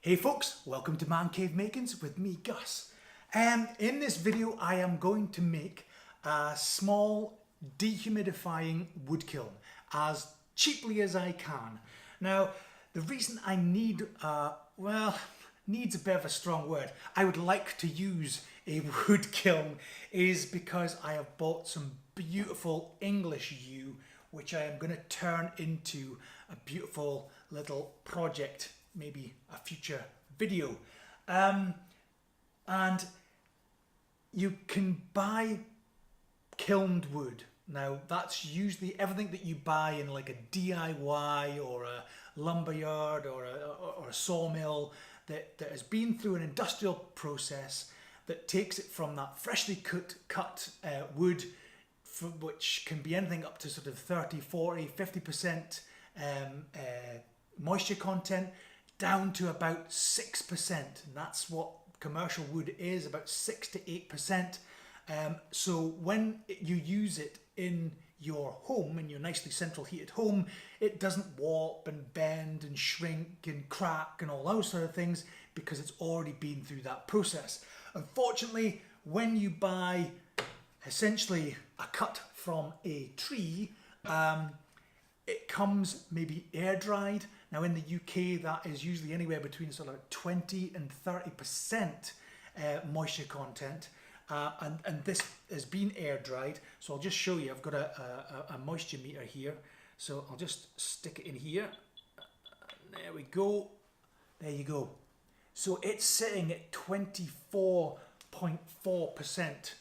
Hey folks, welcome to Man Cave Makings with me, Gus. In this video I am going to make a small dehumidifying wood kiln as cheaply as I can. Now the reason I need, needs a bit of a strong word, I would like to use a wood kiln is because I have bought some beautiful English yew which I am going to turn into a beautiful little project, maybe a future video. And you can buy kilned wood. Now that's usually everything that you buy in like a DIY or a lumberyard or a sawmill that has been through an industrial process that takes it from that freshly cut wood, which can be anything up to sort of 30, 40, 50% moisture content, down to about 6%, and that's what commercial wood is, about 6 to 8%. So when you use it in your home, in your nicely central heated home, it doesn't warp and bend and shrink and crack and all those sort of things because it's already been through that process. Unfortunately, when you buy essentially a cut from a tree, it comes maybe air dried. Now in the UK that is usually anywhere between sort of 20 and 30% moisture content, and this has been air dried. So I'll just show you. I've got a moisture meter here, so I'll just stick it in here. There we go. There you go. So it's sitting at 24.4%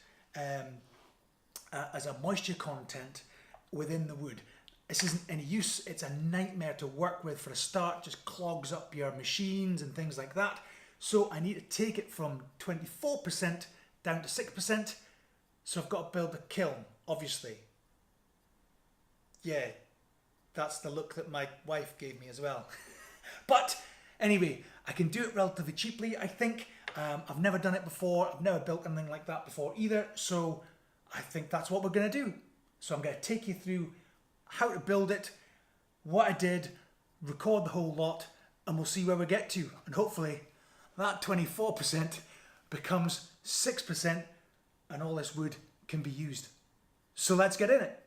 as a moisture content within the wood. This isn't any use. It's a nightmare to work with for a start, just clogs up your machines and things like that. So I need to take it from 24% down to 6%. So I've got to build a kiln, obviously. Yeah, that's the look that my wife gave me as well. But anyway, I can do it relatively cheaply, I think. I've never done it before. I've never built anything like that before either. So I think that's what we're going to do. So I'm going to take you through how to build it, what I did, record the whole lot, and we'll see where we get to. And hopefully that 24% becomes 6% and all this wood can be used. So let's get in it.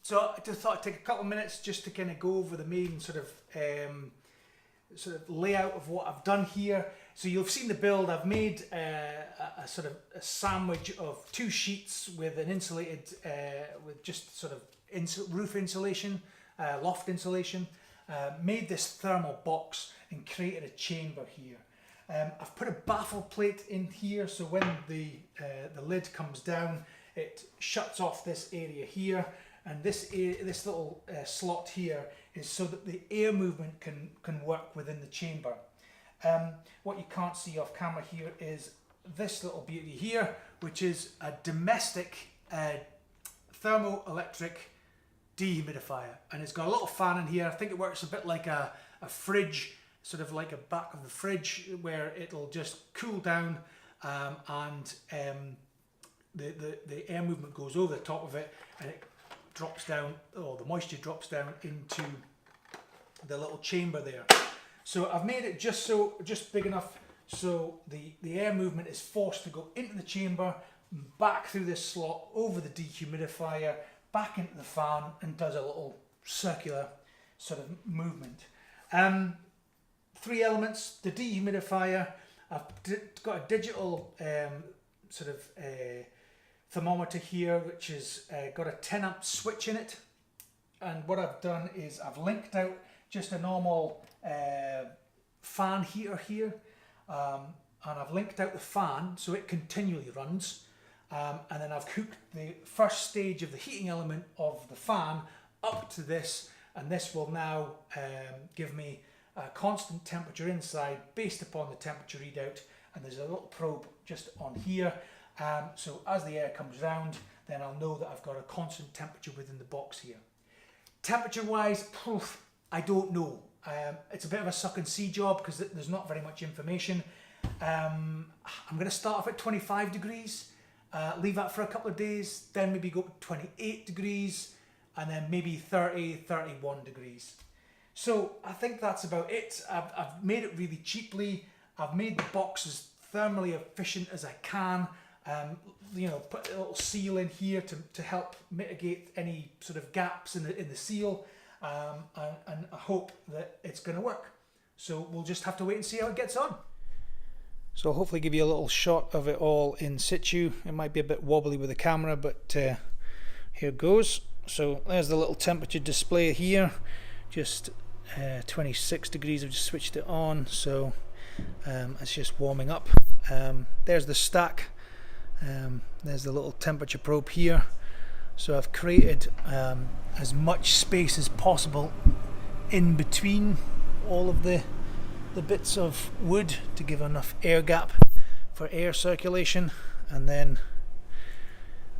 So I just thought I'd take a couple of minutes just to kind of go over the main sort of layout of what I've done here. So you've seen the build. I've made a sort of a sandwich of two sheets with an insulated, with just sort of roof insulation, loft insulation. Made this thermal box and created a chamber here. I've put a baffle plate in here, so when the lid comes down, it shuts off this area here. And this little slot here is so that the air movement can work within the chamber. What you can't see off camera here is this little beauty here, which is a domestic thermoelectric dehumidifier, and it's got a little fan in here. I think it works a bit like a fridge sort of like a back of the fridge where it'll just cool down, and the air movement goes over the top of it, and it drops down, or the moisture drops down into the little chamber there. So I've made it just big enough so the air movement is forced to go into the chamber, back through this slot, over the dehumidifier, back into the fan, and does a little circular sort of movement. 3 elements: the dehumidifier. I've got a digital sort of thermometer here, which has got a 10 amp switch in it. And what I've done is I've linked out just a normal fan heater here, and I've linked out the fan so it continually runs, and then I've hooked the first stage of the heating element of the fan up to this, and this will now give me a constant temperature inside based upon the temperature readout, and there's a little probe just on here, so as the air comes round, then I'll know that I've got a constant temperature within the box here. Temperature wise, I don't know. It's a bit of a suck and see job because there's not very much information. I'm going to start off at 25 degrees, leave that for a couple of days, then maybe go to 28 degrees, and then maybe 30, 31 degrees. So I think that's about it. I've made it really cheaply. I've made the box as thermally efficient as I can. You know, put a little seal in here to help mitigate any sort of gaps in the seal, and I hope that it's going to work. So we'll just have to wait and see how it gets on. So I'll hopefully give you a little shot of it all in situ. It might be a bit wobbly with the camera, but here goes. So there's the little temperature display here, just 26 degrees. I've just switched it on, so it's just warming up. There's the stack. There's the little temperature probe here. So I've created as much space as possible in between all of the bits of wood to give enough air gap for air circulation, and then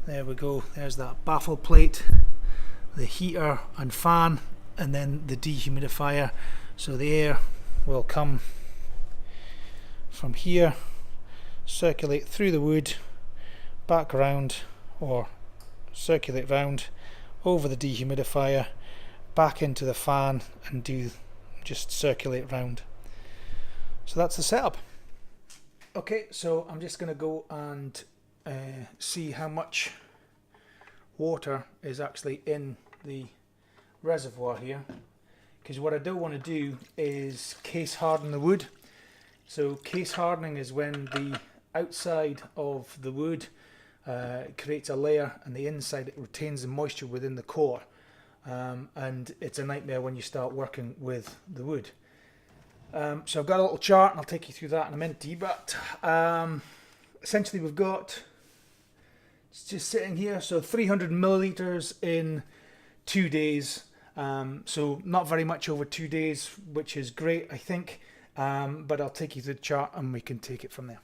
there we go, there's that baffle plate, the heater and fan, and then the dehumidifier. So the air will come from here, circulate through the wood, back round, or circulate round over the dehumidifier, back into the fan, and just circulate round. So that's the setup. Okay, so I'm just going to go and see how much water is actually in the reservoir here, because what I don't want to do is case harden the wood. So case hardening is when the outside of the wood creates a layer, and the inside it retains the moisture within the core, and it's a nightmare when you start working with the wood. So I've got a little chart, and I'll take you through that in a minute. But essentially we've got, it's just sitting here, so 300 milliliters in 2 days, so not very much over 2 days, which is great, I think, but I'll take you through the chart and we can take it from there.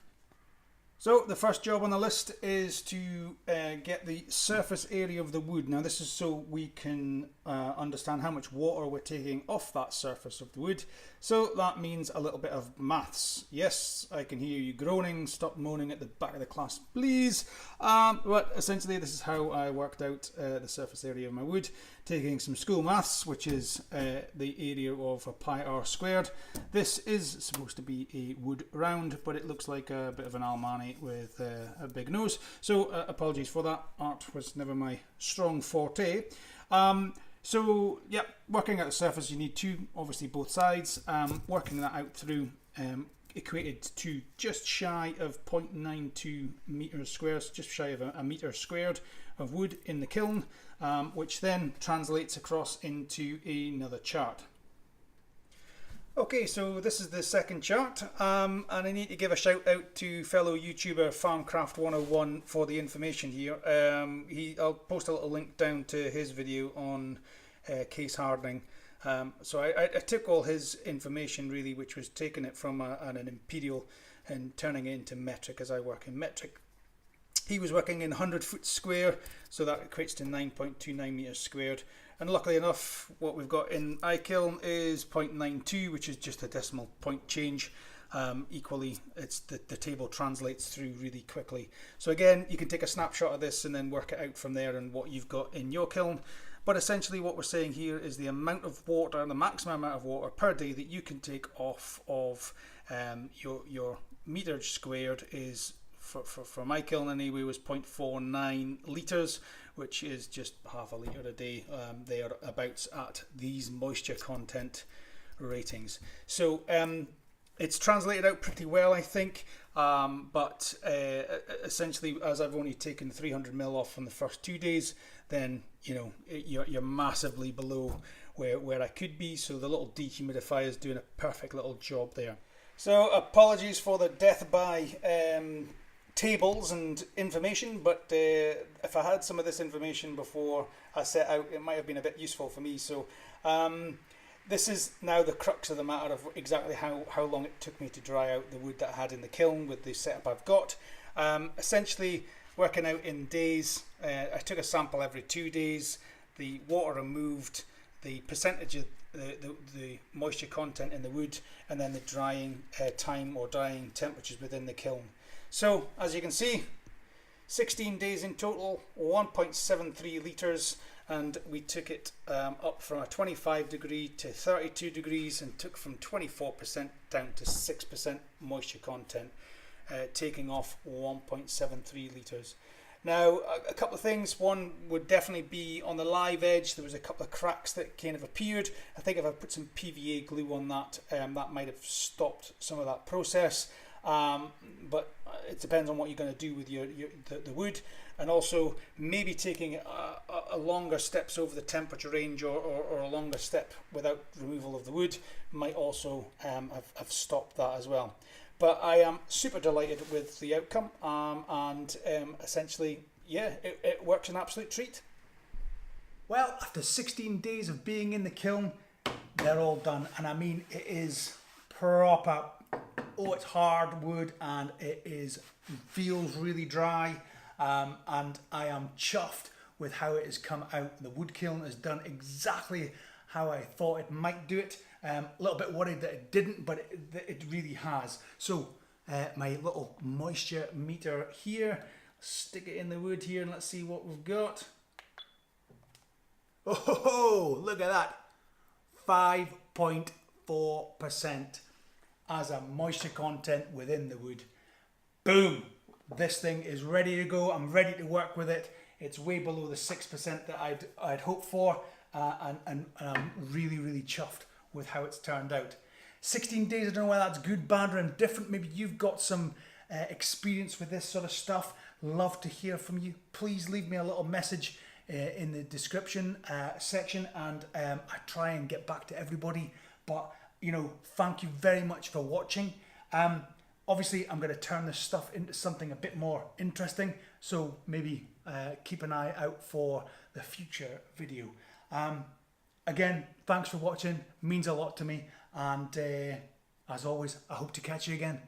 So the first job on the list is to get the surface area of the wood. Now this is so we can understand how much water we're taking off that surface of the wood. So that means a little bit of maths. Yes, I can hear you groaning. Stop moaning at the back of the class, please. But essentially this is how I worked out the surface area of my wood, taking some school maths, which is the area of a pi r squared. This is supposed to be a wood round, but it looks like a bit of an Almani with a big nose. So apologies for that. Art was never my strong forte. So yeah, working out the surface, you need two, obviously both sides. Working that out through equated to just shy of 0.92 meters squared, just shy of a meter squared of wood in the kiln, which then translates across into another chart. Okay, so this is the second chart, and I need to give a shout out to fellow YouTuber Farmcraft101 for the information here. I'll post a little link down to his video on case hardening. So I took all his information really, which was taking it from an imperial and turning it into metric, as I work in metric. He was working in 100 foot square, so that equates to 9.29 meters squared. And luckily enough, what we've got in iKiln is 0.92, which is just a decimal point change. Equally, it's the table translates through really quickly. So again, you can take a snapshot of this and then work it out from there and what you've got in your kiln. But essentially what we're saying here is the amount of water, the maximum amount of water per day that you can take off of your meterage squared is, for my kiln anyway, was 0.49 litres, which is just half a litre a day. They are about at these moisture content ratings. So it's translated out pretty well, I think, but essentially, as I've only taken 300 ml off from the first 2 days, then you're massively below where I could be. So the little dehumidifier is doing a perfect little job there. So apologies for the death by tables and information, but if I had some of this information before I set out, it might have been a bit useful for me. So this is now the crux of the matter of exactly how long it took me to dry out the wood that I had in the kiln with the setup I've got. Essentially working out in days, I took a sample every 2 days, the water removed, the percentage of the moisture content in the wood, and then the drying time or drying temperatures within the kiln. So as you can see, 16 days in total, 1.73 litres, and we took it up from a 25 degree to 32 degrees and took from 24% down to 6% moisture content, taking off 1.73 litres. Now, a couple of things. One would definitely be on the live edge. There was a couple of cracks that kind of appeared. I think if I put some PVA glue on that, that might have stopped some of that process. But it depends on what you're going to do with the wood, and also maybe taking a longer steps over the temperature range or a longer step without removal of the wood might also have stopped that as well. But I am super delighted with the outcome, and essentially, yeah, it works an absolute treat. Well, after 16 days of being in the kiln, they're all done, and I mean, it is proper. Oh, it's hard wood, and feels really dry, and I am chuffed with how it has come out. The wood kiln has done exactly how I thought it might do it. A little bit worried that it didn't, but it really has. So my little moisture meter here, stick it in the wood here, and let's see what we've got. Oh, look at that, 5.4% as a moisture content within the wood. Boom! This thing is ready to go. I'm ready to work with it. It's way below the 6% that I'd hoped for, and I'm really, really chuffed with how it's turned out. 16 days, I don't know whether that's good, bad, or indifferent. Maybe you've got some experience with this sort of stuff. Love to hear from you. Please leave me a little message in the description section, and I try and get back to everybody. But thank you very much for watching. Obviously, I'm going to turn this stuff into something a bit more interesting, so maybe keep an eye out for the future video. Again, thanks for watching, means a lot to me, and as always, I hope to catch you again.